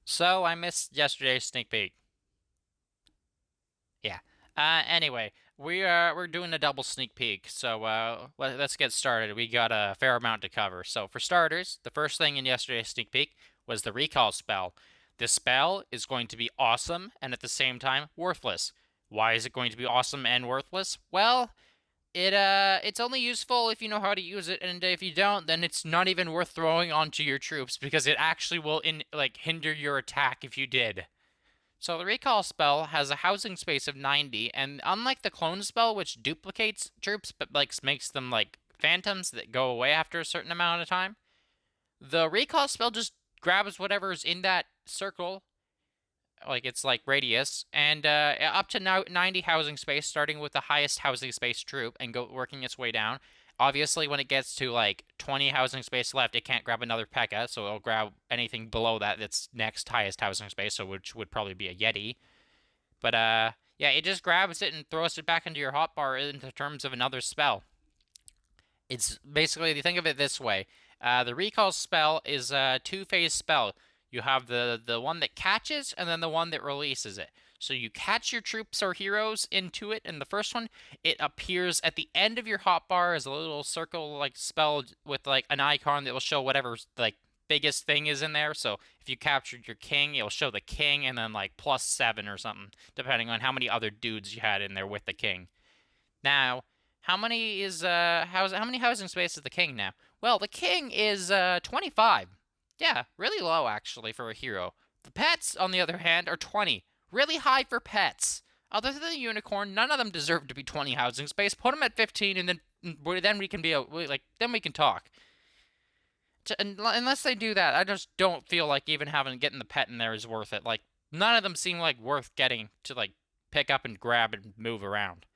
So I missed yesterday's sneak peek. Yeah. Anyway, we're doing a double sneak peek. So let's get started. We got a fair amount to cover. So for starters, the first thing in yesterday's sneak peek was the recall spell. This spell is going to be awesome and at the same time worthless. Why is it going to be awesome and worthless? Well, it's only useful if you know how to use it, and if you don't, then it's not even worth throwing onto your troops because it actually will hinder your attack if you did. So the recall spell has a housing space of 90, and unlike the clone spell, which duplicates troops but makes them like phantoms that go away after a certain amount of time, the recall spell just grabs whatever's in that circle, like it's like radius, and up to now 90 housing space, starting with the highest housing space troop and go working its way down. Obviously, when it gets to like 20 housing space left, it can't grab another P.E.K.K.A, so it'll grab anything below that that's next highest housing space, so which would probably be a Yeti. But yeah, it just grabs it and throws it back into your hotbar into terms of another spell. It's basically, you think of it this way. The recall spell is a two-phase spell. You have the one that catches and then the one that releases it. So you catch your troops or heroes into it, and the first one, it appears at the end of your hotbar as a little circle like spell with like an icon that will show whatever like biggest thing is in there. So if you captured your king, it'll show the king and then like +7 or something, depending on how many other dudes you had in there with the king. Now, how many housing space is the king now? Well, the king is 25. Yeah, really low actually for a hero. The pets, on the other hand, are 20. Really high for pets. Other than the unicorn, none of them deserve to be 20 housing space. Put them at 15, and then we can be then we can talk. Unless they do that, I just don't feel like even getting the pet in there is worth it. Like none of them seem like worth getting to like pick up and grab and move around.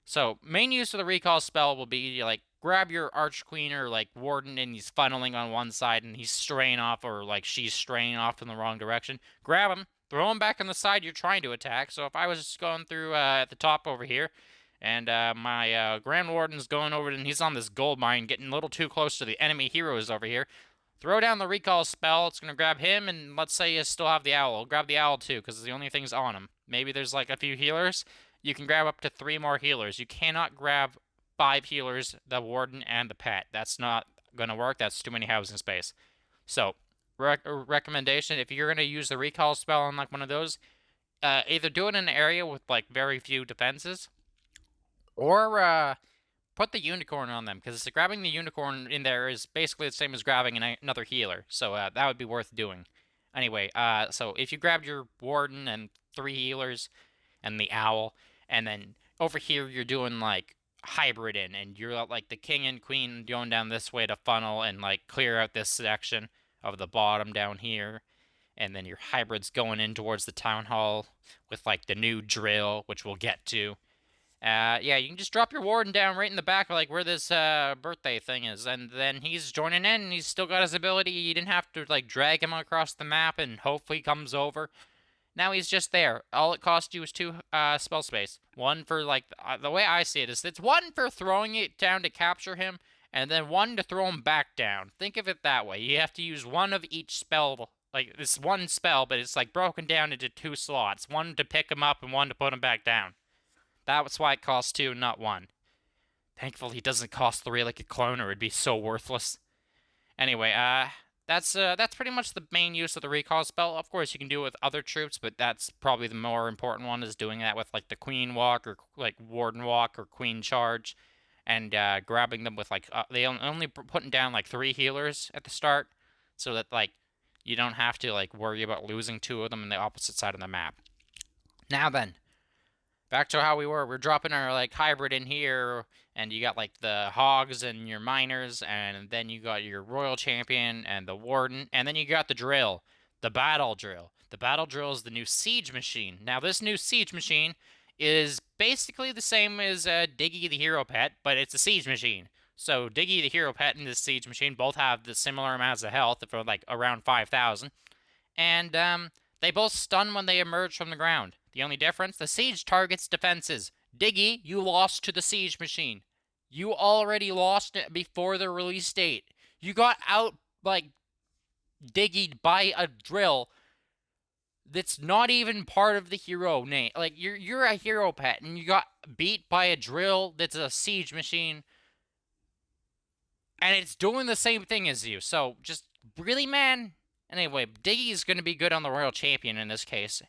So, main use of the recall spell will be like grab your Archqueen or like Warden and he's funneling on one side and he's straying off or like she's straying off in the wrong direction. Grab him, throw him back on the side you're trying to attack. So, if I was just going through at the top over here and my Grand Warden's going over and he's on this gold mine getting a little too close to the enemy heroes over here, throw down the recall spell. It's going to grab him, and let's say you still have the owl. I'll grab the owl too, because it's the only thing's on him. Maybe there's like a few healers. You can grab up to 3 more healers. You cannot grab 5 healers, the warden, and the pet. That's not going to work. That's too many housing space. So, recommendation, if you're going to use the recall spell on like one of those, either do it in an area with like very few defenses, or put the unicorn on them, because grabbing the unicorn in there is basically the same as grabbing another healer. So that would be worth doing. Anyway, so if you grabbed your warden and 3 healers and the owl, and then over here you're doing like hybrid in, and you're like the king and queen going down this way to funnel and like clear out this section of the bottom down here. And then your hybrids going in towards the town hall with like the new drill, which we'll get to. Yeah, you can just drop your warden down right in the back, like where this birthday thing is, and then he's joining in. And he's still got his ability. You didn't have to like drag him across the map and hope he comes over. Now he's just there. All it cost you is 2 spell space. One for like the way I see it is it's one for throwing it down to capture him, and then one to throw him back down. Think of it that way. You have to use one of each spell. Like it's one spell, but it's like broken down into 2 slots. One to pick him up and one to put him back down. That's why it costs 2, not 1. Thankfully, it doesn't cost 3 like a clone, or it'd be so worthless. Anyway, that's pretty much the main use of the recall spell. Of course, you can do it with other troops, but that's probably the more important one, is doing that with like the Queen Walk or like Warden Walk or Queen Charge, and grabbing them with like they only putting down like 3 healers at the start, so that like you don't have to like worry about losing 2 of them in the opposite side of the map. Now then, back to how we were. We're dropping our like hybrid in here, and you got like the hogs and your miners, and then you got your royal champion and the warden, and then you got the drill, the battle drill. The battle drill is the new siege machine. Now this new siege machine is basically the same as Diggy the hero pet, but it's a siege machine. So Diggy the hero pet and this siege machine both have the similar amounts of health for like around 5,000, and they both stun when they emerge from the ground. The only difference, the siege targets defenses. Diggy, you lost to the siege machine. You already lost it before the release date. You got out like Diggy by a drill that's not even part of the hero name. Like, you're a hero pet, and you got beat by a drill that's a siege machine, and it's doing the same thing as you. So, just, really, man? Anyway, Diggy's going to be good on the Royal Champion in this case,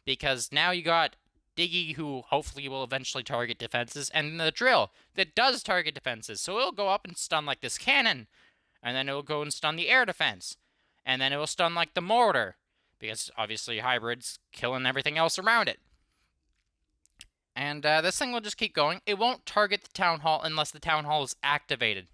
because now you got Diggy, who hopefully will eventually target defenses, and the drill that does target defenses. So it'll go up and stun like this cannon, and then it'll go and stun the air defense, and then it will stun like the mortar, because obviously hybrid's killing everything else around it. And this thing will just keep going. It won't target the town hall unless the town hall is activated.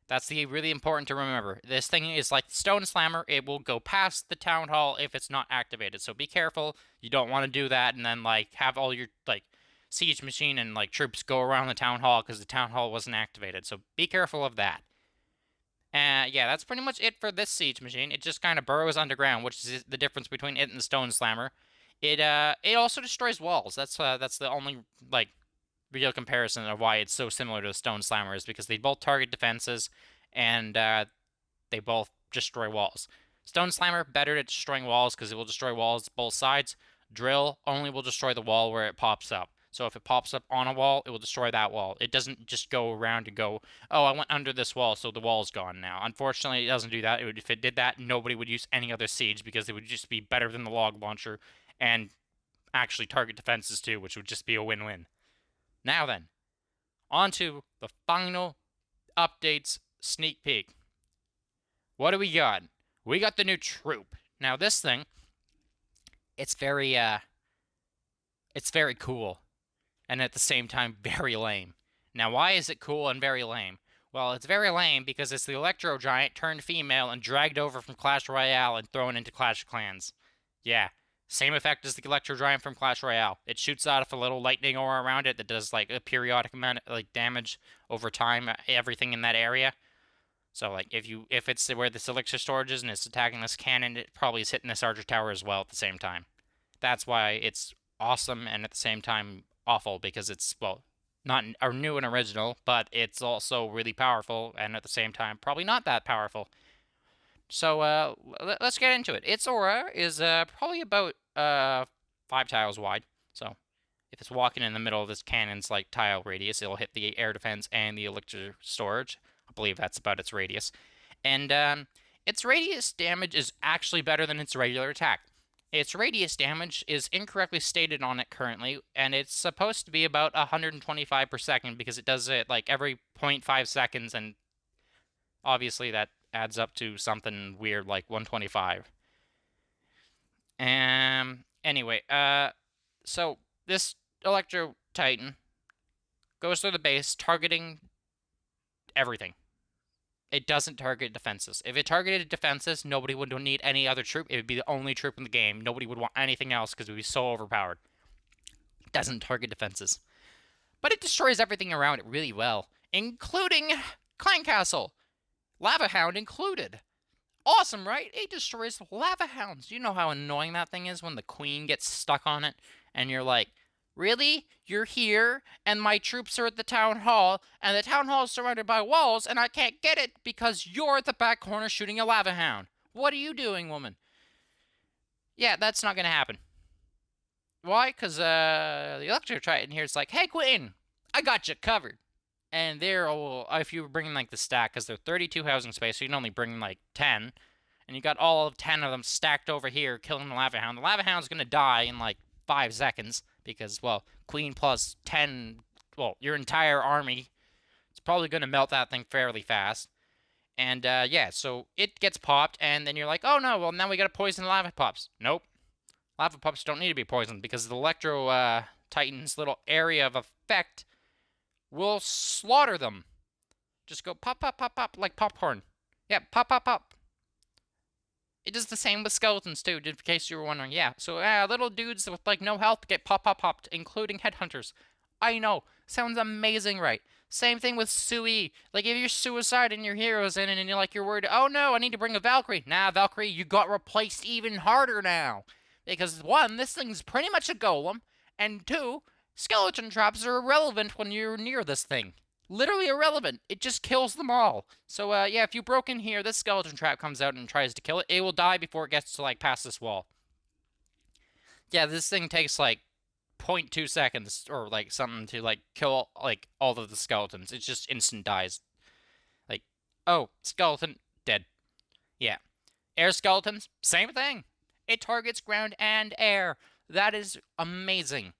That's really important to remember. This thing is like Stone Slammer. It will go past the town hall if it's not activated. So be careful. You don't want to do that and then like have all your like siege machine and like troops go around the town hall because the town hall wasn't activated. So be careful of that. Yeah, that's pretty much it for this siege machine. It just kind of burrows underground, which is the difference between it and the Stone Slammer. It also destroys walls. That's the only like real comparison of why it's so similar to the Stone Slammer, is because they both target defenses and they both destroy walls. Stone Slammer better at destroying walls because it will destroy walls both sides. Drill only will destroy the wall where it pops up. So if it pops up on a wall, it will destroy that wall. It doesn't just go around and go, oh, I went under this wall, so the wall's gone now. Unfortunately, it doesn't do that. If it did that, nobody would use any other siege because it would just be better than the log launcher and actually target defenses too, which would just be a win-win. Now then, on to the final updates sneak peek. What do we got? We got the new troop. Now this thing, it's very cool, and at the same time very lame. Now why is it cool and very lame? Well, it's very lame because it's the Electro Giant turned female and dragged over from Clash Royale and thrown into Clash of Clans. Yeah, same effect as the Electro Giant from Clash Royale. It shoots out a little lightning aura around it that does like a periodic amount of like damage over time, everything in that area. So like if it's where this elixir storage is and it's attacking this cannon, it probably is hitting this archer tower as well at the same time. That's why it's awesome and at the same time awful, because it's, well, not new and original, but it's also really powerful and at the same time probably not that powerful. So let's get into it. Its aura is probably about 5 tiles wide. So if it's walking in the middle of this cannon's like tile radius, it'll hit the air defense and the elixir storage. I believe that's about its radius. And its radius damage is actually better than its regular attack. Its radius damage is incorrectly stated on it currently, and it's supposed to be about 125 per second because it does it like every 0.5 seconds, and obviously that adds up to something weird like 125. Anyway, so this Electro Titan goes through the base, targeting everything. It doesn't target defenses. If it targeted defenses, nobody would need any other troop. It would be the only troop in the game. Nobody would want anything else because it would be so overpowered. It doesn't target defenses. But it destroys everything around it really well, including Clan Castle. Lava Hound included. Awesome, right? It destroys Lava Hounds. You know how annoying that thing is when the queen gets stuck on it and you're like, really? You're here, and my troops are at the town hall, and the town hall is surrounded by walls, and I can't get it because you're at the back corner shooting a Lava Hound. What are you doing, woman? Yeah, that's not gonna happen. Why? Because the Electro Titan here is like, hey, Queen, I got you covered. And there, if you were bringing like the stack, because they're 32 housing space, so you can only bring like 10, and you got all of 10 of them stacked over here, killing the Lava Hound. The Lava Hound's gonna die in like 5 seconds. Because, well, Queen plus 10, well, your entire army, it's probably going to melt that thing fairly fast. And, yeah, so it gets popped, and then you're like, oh, no, well, now we got to poison the Lava Pups. Nope. Lava Pups don't need to be poisoned, because the Electro Titan's little area of effect will slaughter them. Just go pop, pop, pop, pop, like popcorn. Yeah, pop, pop, pop. It does the same with skeletons, too, in case you were wondering. Yeah, so little dudes with, like, no health get pop-pop-popped, including headhunters. I know. Sounds amazing, right? Same thing with Sui. Like, if you're suicide and your hero's in it and you're worried, oh, no, I need to bring a Valkyrie. Nah, Valkyrie, you got replaced even harder now. Because, 1, this thing's pretty much a golem, and 2, skeleton traps are irrelevant when you're near this thing. Literally irrelevant. It just kills them all. So, yeah, if you broke in here, this skeleton trap comes out and tries to kill it. It will die before it gets to, like, past this wall. Yeah, this thing takes like 0.2 seconds or like something to like kill like all of the skeletons. It's just instant dies. Like, oh, skeleton dead. Yeah. Air skeletons, same thing. It targets ground and air. That is amazing.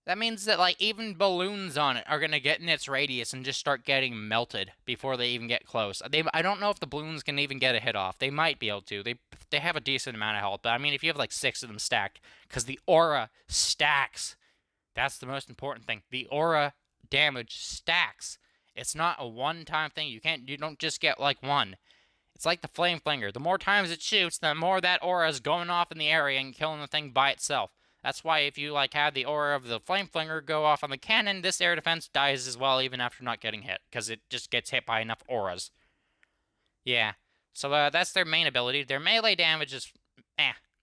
That means that like even balloons on it are gonna get in its radius and just start getting melted before they even get close. I don't know if the balloons can even get a hit off. They might be able to. They have a decent amount of health, but I mean if you have like 6 of them stacked, because the aura stacks. That's the most important thing. The aura damage stacks. It's not a one-time thing. You don't just get like one. It's like the flame flinger. The more times it shoots, the more that aura is going off in the area and killing the thing by itself. That's why if you like have the aura of the flame flinger go off on the cannon, this air defense dies as well even after not getting hit, because it just gets hit by enough auras. Yeah. So that's their main ability. Their melee damage is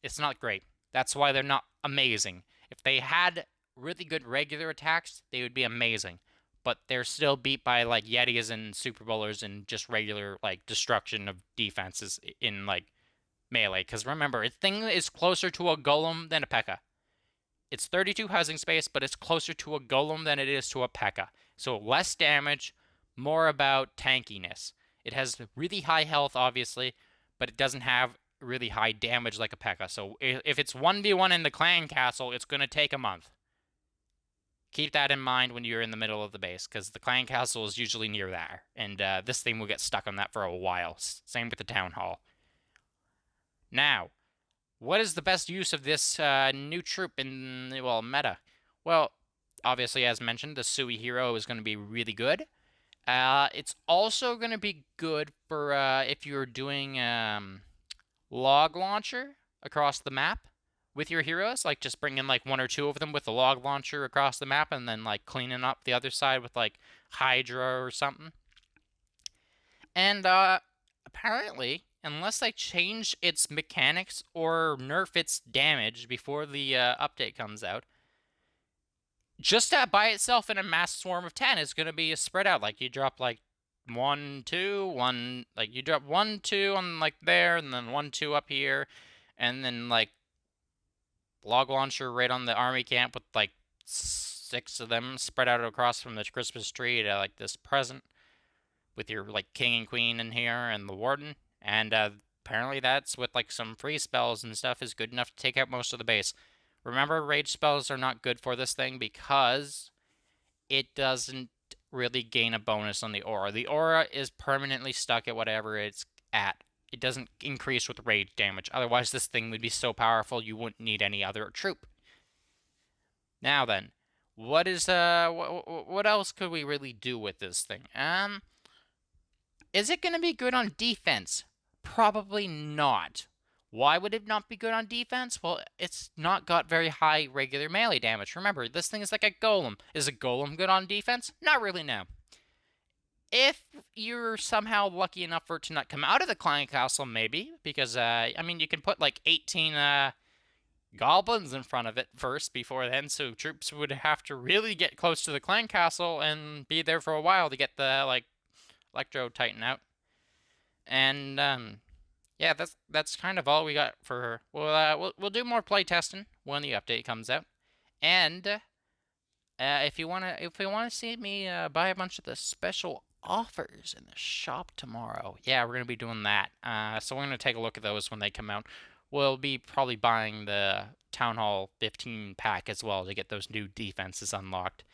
it's not great. That's why they're not amazing. If they had really good regular attacks, they would be amazing. But they're still beat by like Yetis and Super Bowlers and just regular like destruction of defenses in like melee. Because remember, its thing is closer to a golem than a P.E.K.K.A. It's 32 housing space, but it's closer to a golem than it is to a P.E.K.K.A. So less damage, more about tankiness. It has really high health, obviously, but it doesn't have really high damage like a P.E.K.K.A. So if it's 1v1 in the clan castle, it's going to take a month. Keep that in mind when you're in the middle of the base, because the clan castle is usually near there, and this thing will get stuck on that for a while. Same with the town hall. Now, what is the best use of this new troop in, well, meta? Well, obviously, as mentioned, the Sui hero is going to be really good. It's also going to be good for if you're doing log launcher across the map with your heroes, like just bringing like 1 or 2 of them with the log launcher across the map and then like cleaning up the other side with like Hydra or something. And apparently, unless they change its mechanics or nerf its damage before the update comes out, just that by itself in a mass swarm of 10 is going to be spread out. Like you drop like 1, 2, 1, like you drop 1, 2 on like there, and then 1, 2 up here, and then like log launcher right on the army camp with like 6 of them spread out across from the Christmas tree to like this present with your like king and queen in here and the warden. And apparently that's with like some free spells and stuff is good enough to take out most of the base. Remember, rage spells are not good for this thing because it doesn't really gain a bonus on the aura. The aura is permanently stuck at whatever it's at. It doesn't increase with rage damage. Otherwise, this thing would be so powerful you wouldn't need any other troop. Now then, what else could we really do with this thing? Is it going to be good on defense? Probably not. Why would it not be good on defense? Well, it's not got very high regular melee damage. Remember, this thing is like a golem. Is a golem good on defense? Not really, no. If you're somehow lucky enough for it to not come out of the clan castle, maybe. Because, I mean, you can put like 18 goblins in front of it first before then, so troops would have to really get close to the clan castle and be there for a while to get the, like, Electro Titan out. And, yeah, that's kind of all we got for her. We'll do more playtesting when the update comes out. And if you wanna see me buy a bunch of the special offers in the shop tomorrow, yeah, we're gonna be doing that. So we're gonna take a look at those when they come out. We'll be probably buying the Town Hall 15 pack as well to get those new defenses unlocked.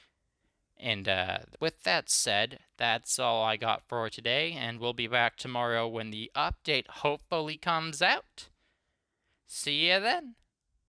And with that said, that's all I got for today, and we'll be back tomorrow when the update hopefully comes out. See you then.